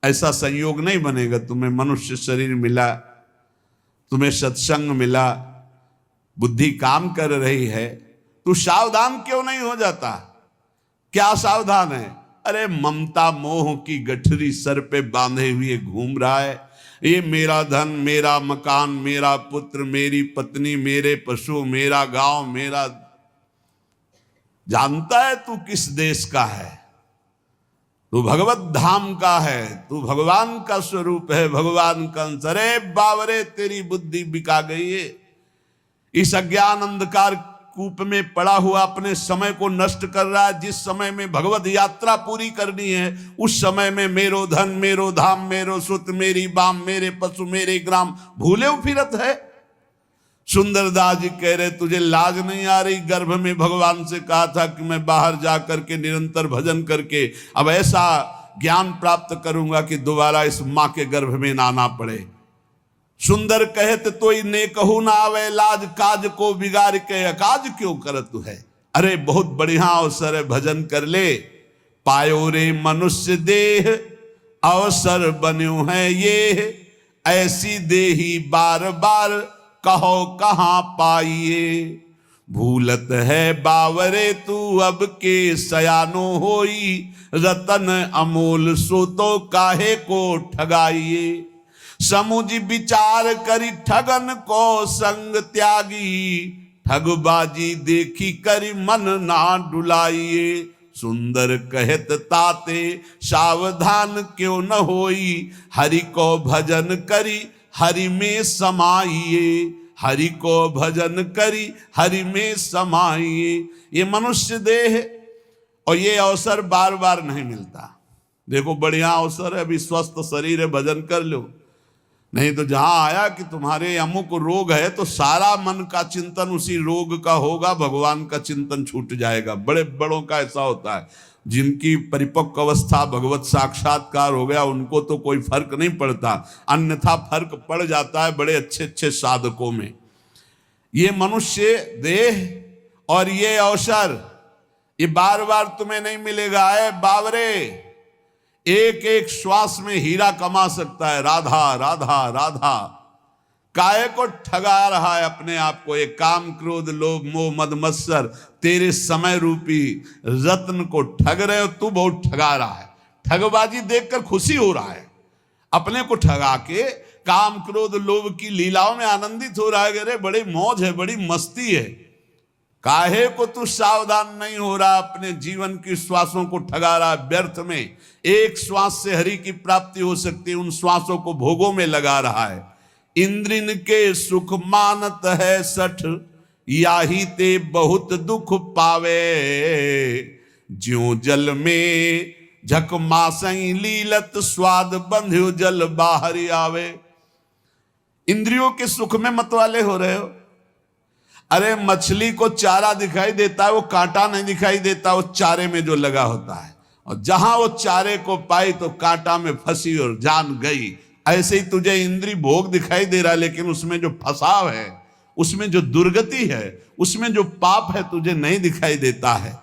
ऐसा संयोग नहीं बनेगा। तुम्हें मनुष्य शरीर मिला, तुम्हें सत्संग मिला, बुद्धि काम कर रही है, तू सावधान क्यों नहीं हो जाता? क्या सावधान है? अरे ममता मोह की गठरी सर पे बांधे हुए घूम रहा है। ये मेरा धन, मेरा मकान, मेरा पुत्र, मेरी पत्नी, मेरे पशु, मेरा गांव, मेरा। जानता है तू किस देश का है? तू भगवत धाम का है, तू भगवान का स्वरूप है, भगवान का अंश। अरे बावरे तेरी बुद्धि बिका गई है। इस अज्ञान अंधकार कूप में पड़ा हुआ अपने समय को नष्ट कर रहा है। जिस समय में भगवत यात्रा पूरी करनी है, उस समय में मेरो धन, मेरो धाम, मेरो सुत, मेरी बाम, मेरे पशु, मेरे ग्राम भूले फिरत है। सुंदरदास जी कह रहे तुझे लाज नहीं आ रही? गर्भ में भगवान से कहा था कि मैं बाहर जा करके निरंतर भजन करके अब ऐसा ज्ञान प्राप्त करूंगा कि दोबारा इस मां के गर्भ में ना आना पड़े। सुंदर कहत तो ने कहू ना आवे, लाज काज को बिगाड़ के अकाज क्यों करत है। अरे बहुत बढ़िया अवसर है, भजन कर ले। पायो रे मनुष्य देह अवसर बन्यो है ये, ऐसी देही बार बार कहो कहां पाइए। भूलत है बावरे तू अब के सयानो होई, रतन अमोल सो तो काहे को ठगाइए। समुझ विचार करी ठगन को संग त्यागी, ठगबाजी देखी करी मन ना डुलाइए। सुंदर कहत ताते सावधान क्यों न होई, हरि को भजन करी हरि में समाइए। हरि को भजन करी हरि में समाइए। ये मनुष्य देह और ये अवसर बार बार नहीं मिलता। देखो बढ़िया अवसर है, अभी स्वस्थ शरीर है, भजन कर लो। नहीं तो जहां आया कि तुम्हारे अमुक रोग है तो सारा मन का चिंतन उसी रोग का होगा, भगवान का चिंतन छूट जाएगा। बड़े बड़ों का ऐसा होता है, जिनकी परिपक्व अवस्था भगवत साक्षात्कार हो गया उनको तो कोई फर्क नहीं पड़ता, अन्यथा फर्क पड़ जाता है बड़े अच्छे अच्छे साधकों में। ये मनुष्य देह और ये अवसर ये बार बार तुम्हें नहीं मिलेगा। है बावरे, एक एक श्वास में हीरा कमा सकता है। राधा राधा राधा काहे को ठगा रहा है अपने आप को? ये काम क्रोध लोभ मोह मद मत्सर तेरे समय रूपी रत्न को ठग रहे हो। तू बहुत ठगा रहा है। ठगबाजी देखकर खुशी हो रहा है, अपने को ठगा के काम क्रोध लोभ की लीलाओं में आनंदित हो रहा है। अरे बड़ी मौज है, बड़ी मस्ती है। काहे को तू सावधान नहीं हो रहा? अपने जीवन की श्वासों को ठगा रहा है व्यर्थ में। एक श्वास से हरि की प्राप्ति हो सकती है, उन श्वासों को भोगों में लगा रहा है। इंद्रिन के सुख मानत है सठ, याही ते बहुत दुख पावे। ज्यों जल में झक मासई लीलत, स्वाद बंध्यो जल बाहर आवे। इंद्रियों के सुख में मतवाले हो रहे हो। अरे मछली को चारा दिखाई देता है, वो कांटा नहीं दिखाई देता, वो चारे में जो लगा होता है। और जहां वो चारे को पाई तो कांटा में फंसी और जान गई। ऐसे ही तुझे इंद्री भोग दिखाई दे रहा है, लेकिन उसमें जो फसाव है, उसमें जो दुर्गति है, उसमें जो पाप है तुझे नहीं दिखाई देता है।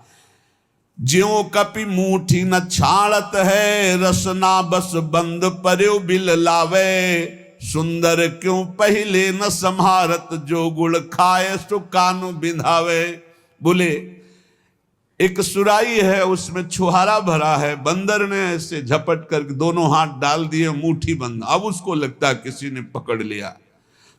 ज्यों कपि मूठी न छाड़त है, रसना बस बंद पर्यो बिल लावे। सुंदर क्यों पहले न संहारत, जो गुड़ खाए सो कानु बिंधावे। बोले एक सुराई है, उसमें छुहारा भरा है, बंदर ने ऐसे झपट कर दोनों हाथ डाल दिए, मुट्ठी बंद। अब उसको लगता है किसी ने पकड़ लिया।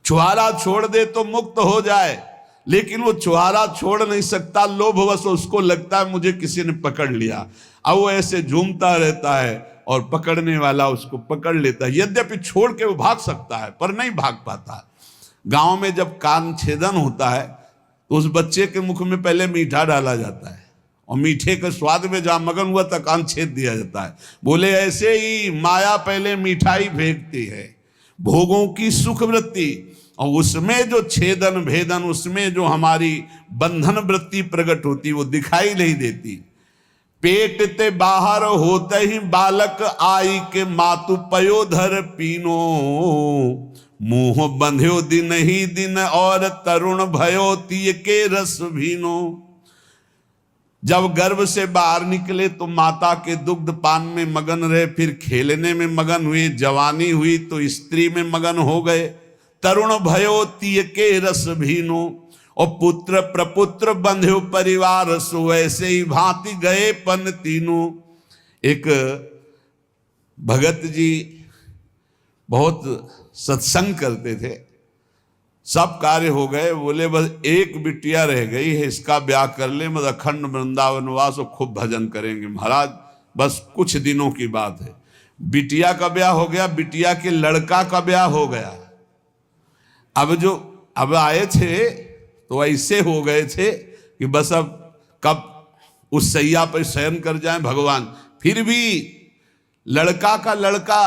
छुहारा छोड़ दे तो मुक्त हो जाए, लेकिन वो छुहारा छोड़ नहीं सकता, लोभवश उसको लगता है मुझे किसी ने पकड़ लिया। अब वो ऐसे झूमता रहता है और पकड़ने वाला उसको पकड़ लेता है। यद्यपि छोड़ के वो भाग सकता है पर नहीं भाग पाता। गांव में जब कान छेदन होता है तो उस बच्चे के मुख में पहले मीठा डाला जाता है और मीठे के स्वाद में जहां मगन हुआ तक कान छेद दिया जाता है। बोले ऐसे ही माया पहले मिठाई फेंकती है, भोगों की सुख वृत्ति, और उसमें जो छेदन भेदन, उसमें जो हमारी बंधन वृत्ति प्रकट होती वो दिखाई नहीं देती। पेट ते बाहर होते ही बालक आई के मातु पयोधर पीनो। मुंह बंध्यो दिन ही दिन और तरुण भयो तीय के रस भीनो। जब गर्भ से बाहर निकले तो माता के दुग्ध पान में मगन रहे, फिर खेलने में मगन हुए, जवानी हुई तो स्त्री में मगन हो गए। तरुण भयो तिय के रस भीनो, और पुत्र प्रपुत्र बंध्यो परिवार सो, ऐसे ही भांति गए पन तीनों। एक भगत जी बहुत सत्संग करते थे, सब कार्य हो गए, बोले बस एक बिटिया रह गई है, इसका ब्याह कर ले, मतलब अखंड वृंदावनवास और खूब भजन करेंगे महाराज, बस कुछ दिनों की बात है। बिटिया का ब्याह हो गया, बिटिया के लड़का का ब्याह हो गया। अब आए थे तो ऐसे हो गए थे कि बस अब कब उस सैया पर शयन कर जाएं भगवान। फिर भी लड़का का लड़का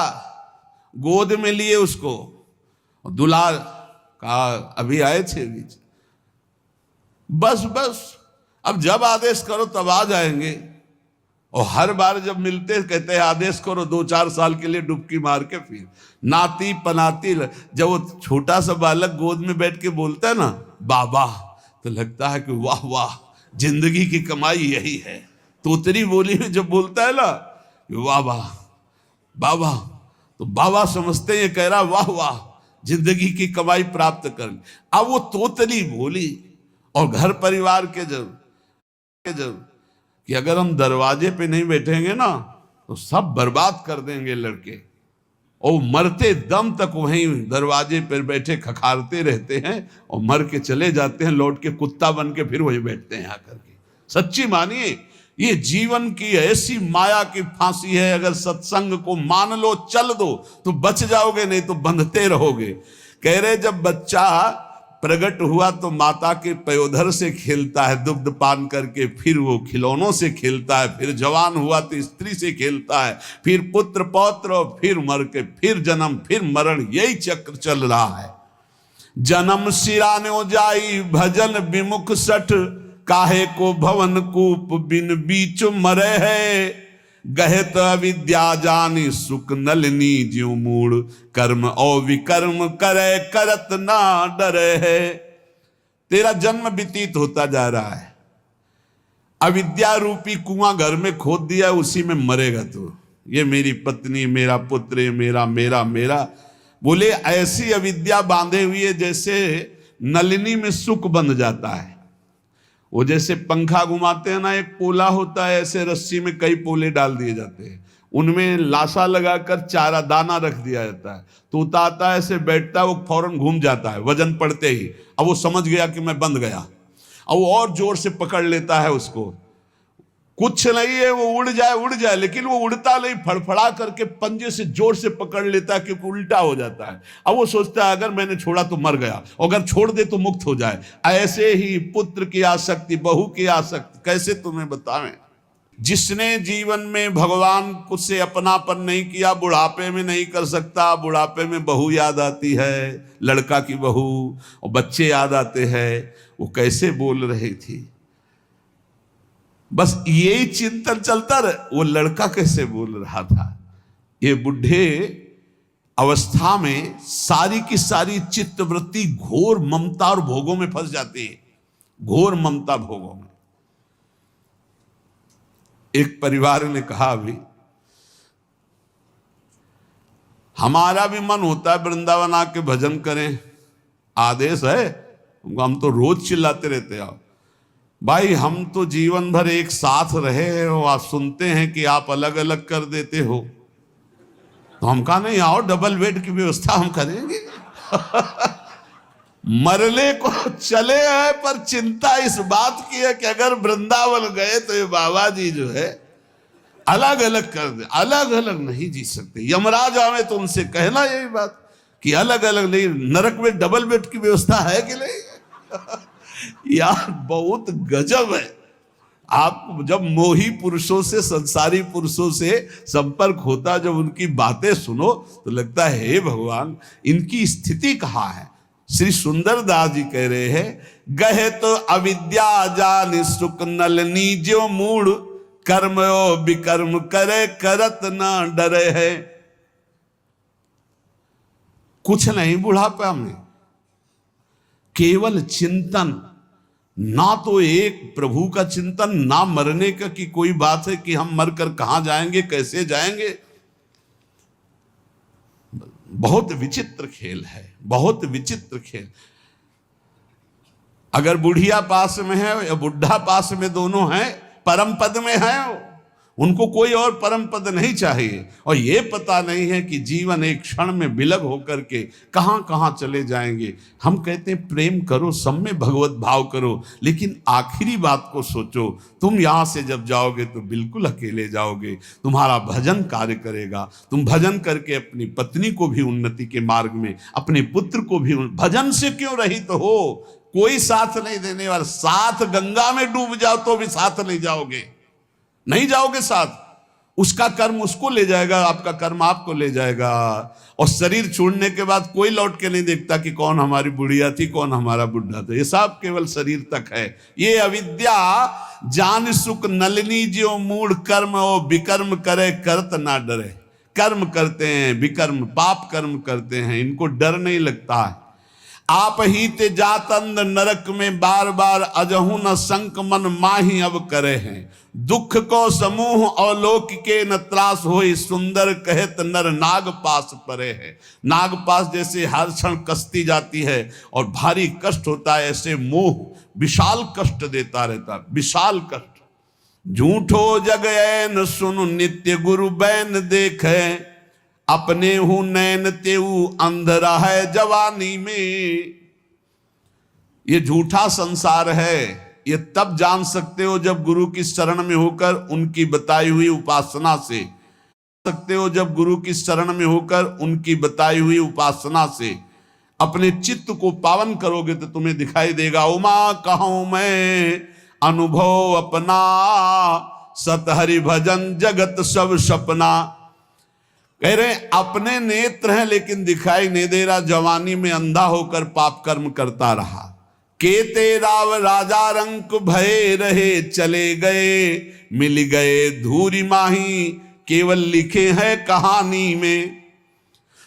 गोद में लिए उसको, दुलार का अभी आए थे बीच, बस अब जब आदेश करो तब आ जाएंगे। और हर बार जब मिलते कहते हैं आदेश करो, 2-4 साल के लिए डुबकी मार के फिर नाती पनाती। जब वो छोटा सा बालक गोद में बैठ के बोलता है ना बाबा, तो लगता है कि वाह वाह, जिंदगी की कमाई यही है। तोतरी बोली में जब बोलता है ना वाह वाह बाबा, तो बाबा समझते हैं ये कह रहा वाह वाह, जिंदगी की कमाई प्राप्त कर। अब वो तोतली बोली, और घर परिवार के जब कि अगर हम दरवाजे पे नहीं बैठेंगे ना तो सब बर्बाद कर देंगे लड़के, और मरते दम तक वहीं दरवाजे पर बैठे खखारते रहते हैं, और मर के चले जाते हैं, लौट के कुत्ता बन के फिर वही बैठते हैं आकर के। सच्ची मानिए, ये जीवन की ऐसी माया की फांसी है, अगर सत्संग को मान लो चल दो तो बच जाओगे, नहीं तो बंधते रहोगे। कह रहे जब बच्चा प्रकट हुआ तो माता के पयोधर से खेलता है दुग्ध पान करके, फिर वो खिलौनों से खेलता है, फिर जवान हुआ तो स्त्री से खेलता है, फिर पुत्र पौत्र, और फिर मर के फिर जन्म फिर मरण, यही चक्र चल रहा है। जन्म सिरानो जाई भजन विमुख सठ, काहे को भवन कूप बिन बीच मरे है। गहत अविद्या जानी सुख नलिनी ज्यों मूड़, कर्म और विकर्म करे करत ना डरे है। तेरा जन्म व्यतीत होता जा रहा है, अविद्या रूपी कुआं घर में खोद दिया, उसी में मरेगा तू। ये मेरी पत्नी, मेरा पुत्र, ये मेरा मेरा मेरा, बोले ऐसी अविद्या बांधे हुई है जैसे नलिनी में सुख बंध जाता है। वो जैसे पंखा घुमाते हैं ना, एक पोला होता है, ऐसे रस्सी में कई पोले डाल दिए जाते हैं, उनमें लाशा लगाकर चारा दाना रख दिया जाता है, तोता आता है ऐसे बैठता है, वो फौरन घूम जाता है वजन पड़ते ही। अब वो समझ गया कि मैं बंध गया, अब वो और जोर से पकड़ लेता है उसको। कुछ नहीं है, वो उड़ जाए, लेकिन वो उड़ता नहीं, फड़फड़ा करके पंजे से जोर से पकड़ लेता है, क्योंकि उल्टा हो जाता है। अब वो सोचता है अगर मैंने छोड़ा तो मर गया, अगर छोड़ दे तो मुक्त हो जाए। ऐसे ही पुत्र की आसक्ति, बहू की आसक्ति, कैसे तुम्हें बतावें। जिसने जीवन में भगवान कुछ से अपनापन नहीं किया, बुढ़ापे में नहीं कर सकता। बुढ़ापे में बहू याद आती है, लड़का की बहू, और बच्चे याद आते हैं, वो कैसे बोल रही थी, बस यही चिंतन चलता रहे, वो लड़का कैसे बोल रहा था। ये बुढ़े अवस्था में सारी की सारी चित्तवृत्ति घोर ममता और भोगों में फंस जाती है, घोर ममता भोगों में। एक परिवार ने कहा अभी, हमारा भी मन होता है वृंदावन आके भजन करें, आदेश है, हम तो रोज चिल्लाते रहते हैं। भाई हम तो जीवन भर एक साथ रहे हैं, और आप सुनते हैं कि आप अलग अलग कर देते हो, तो हम कहा नहीं, आओ डबल बेड की व्यवस्था हम करेंगे। मरने को चले हैं, पर चिंता इस बात की है कि अगर वृंदावन गए तो ये बाबा जी जो है अलग अलग कर दे, अलग अलग नहीं जी सकते। यमराज आवे तो उनसे कहना यही बात कि अलग अलग नहीं, नरक में डबल बेड की व्यवस्था है कि नहीं। यार बहुत गजब है। आप जब मोही पुरुषों से, संसारी पुरुषों से संपर्क होता, जब उनकी बातें सुनो तो लगता है हे भगवान, इनकी स्थिति कहाँ है। श्री सुंदरदास जी कह रहे हैं, गहे तो अविद्या जान सुख नलनी जो मूड, कर्म विकर्म करे करत ना डरे है। कुछ नहीं बुढ़ापा में, केवल चिंतन, ना तो एक प्रभु का चिंतन, ना मरने का कि कोई बात है कि हम मरकर कहां जाएंगे, कैसे जाएंगे। बहुत विचित्र खेल है, बहुत विचित्र खेल। अगर बुढ़िया पास में है या बुढ़ा पास में, दोनों हैं, परम पद में है, उनको कोई और परम पद नहीं चाहिए। और ये पता नहीं है कि जीवन एक क्षण में विलग होकर के कहां कहां चले जाएंगे। हम कहते हैं प्रेम करो, सब में भगवत भाव करो, लेकिन आखिरी बात को सोचो। तुम यहां से जब जाओगे तो बिल्कुल अकेले जाओगे। तुम्हारा भजन कार्य करेगा। तुम भजन करके अपनी पत्नी को भी उन्नति के मार्ग में, अपने पुत्र को भी, भजन से क्यों रहित हो, कोई साथ नहीं देने वाला। साथ गंगा में डूब जाओ तो भी साथ नहीं जाओगे, नहीं जाओगे साथ। उसका कर्म उसको ले जाएगा, आपका कर्म आपको ले जाएगा। और शरीर छोड़ने के बाद कोई लौट के नहीं देखता कि कौन हमारी बुढ़िया थी, कौन हमारा बुढ़ा था। ये सब केवल शरीर तक है। ये अविद्या जान सुख नलिनी जो मूढ़ कर्म ओ विकर्म करे करत ना डरे। कर्म करते हैं, विकर्म पाप कर्म करते हैं, इनको डर नहीं लगता है। आप ही ते जात अंध नरक में बार बार अजहू न संक मन माही अब करे हैं। दुख को समूह अवलोक के न त्रास होई, सुंदर कहत नर नाग पास परे है। नाग पास जैसे हर क्षण कसती जाती है और भारी कष्ट होता है, ऐसे मोह विशाल कष्ट देता रहता, विशाल कष्ट। झूठो जग ऐन सुनु नित्य गुरु बैन देखे, अपने हूं नैन तेऊ अंधरा है जवानी में। ये झूठा संसार है, ये तब जान सकते हो जब गुरु की शरण में होकर उनकी बताई हुई उपासना से, सकते हो जब गुरु की शरण में होकर उनकी बताई हुई उपासना से अपने चित्त को पावन करोगे तो तुम्हें दिखाई देगा। उमा कहूं मैं अनुभव अपना, सत हरि भजन जगत सब सपना। कह रहे अपने नेत्र हैं लेकिन दिखाई नहीं दे रहा, जवानी में अंधा होकर पाप कर्म करता रहा। केते राव राजा रंक भय रहे चले गए, मिल गए धूरी माही केवल लिखे हैं कहानी में।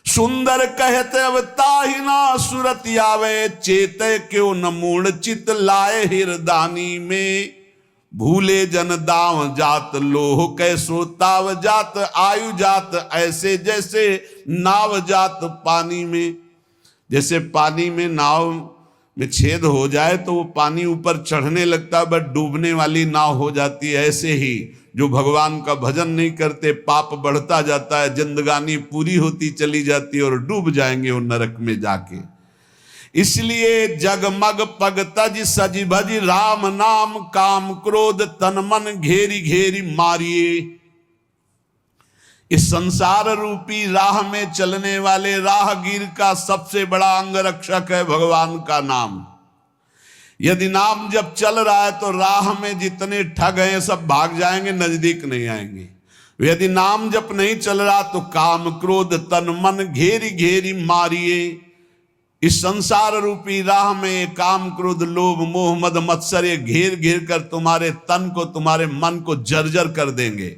सुंदर कहते अब ताहि ना सुरत आवे, चेते क्यों न मूढ़ चित लाए हिरदानी में। भूले जन दाव जात लोह कैसो ताव जात, आयु जात ऐसे जैसे नाव जात पानी में। जैसे पानी में नाव में छेद हो जाए तो वो पानी ऊपर चढ़ने लगता है, बट डूबने वाली नाव हो जाती है। ऐसे ही जो भगवान का भजन नहीं करते, पाप बढ़ता जाता है, जिंदगानी पूरी होती चली जाती है और डूब जाएंगे वो नरक में जाके। इसलिए जगमग पग तज सज भज राम नाम, काम क्रोध तन मन घेरी घेरी मारिए। इस संसार रूपी राह में चलने वाले राहगीर का सबसे बड़ा अंगरक्षक है भगवान का नाम। यदि नाम जब चल रहा है तो राह में जितने ठग हैं सब भाग जाएंगे, नजदीक नहीं आएंगे। यदि नाम जब नहीं चल रहा तो काम क्रोध तन मन घेरी घेरी मारिए। इस संसार रूपी राह में काम क्रोध लोभ मोह मद मत्सर ये घेर घेर कर तुम्हारे तन को, तुम्हारे मन को जर्जर कर देंगे।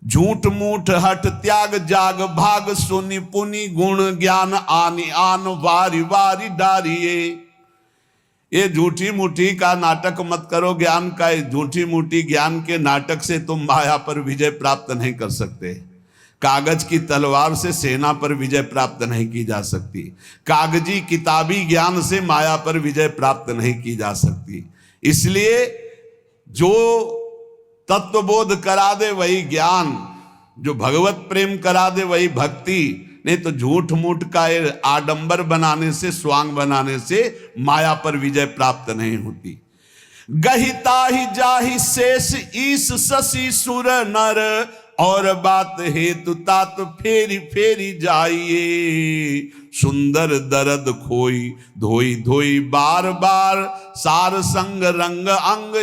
झूठ मूठ हट त्याग जाग भाग, सुनि पुनि गुण ज्ञान आनि आन वारी वारी डारिये। ये झूठी मूठी का नाटक मत करो ज्ञान का। झूठी मूठी ज्ञान के नाटक से तुम माया पर विजय प्राप्त नहीं कर सकते। कागज की तलवार से सेना पर विजय प्राप्त नहीं की जा सकती। कागजी किताबी ज्ञान से माया पर विजय प्राप्त नहीं की जा सकती। इसलिए जो तत्वबोध करा दे वही ज्ञान, जो भगवत प्रेम करा दे वही भक्ति। नहीं तो झूठ मूठ का आडंबर बनाने से, स्वांग बनाने से माया पर विजय प्राप्त नहीं होती। गहिता ही जाहि शेष ईश शशि सुर नर, और बात हेतु तात फेरी फेरी जाइए। सुंदर दर्द खोई धोई धोई बार बार, सार संग रंग अंग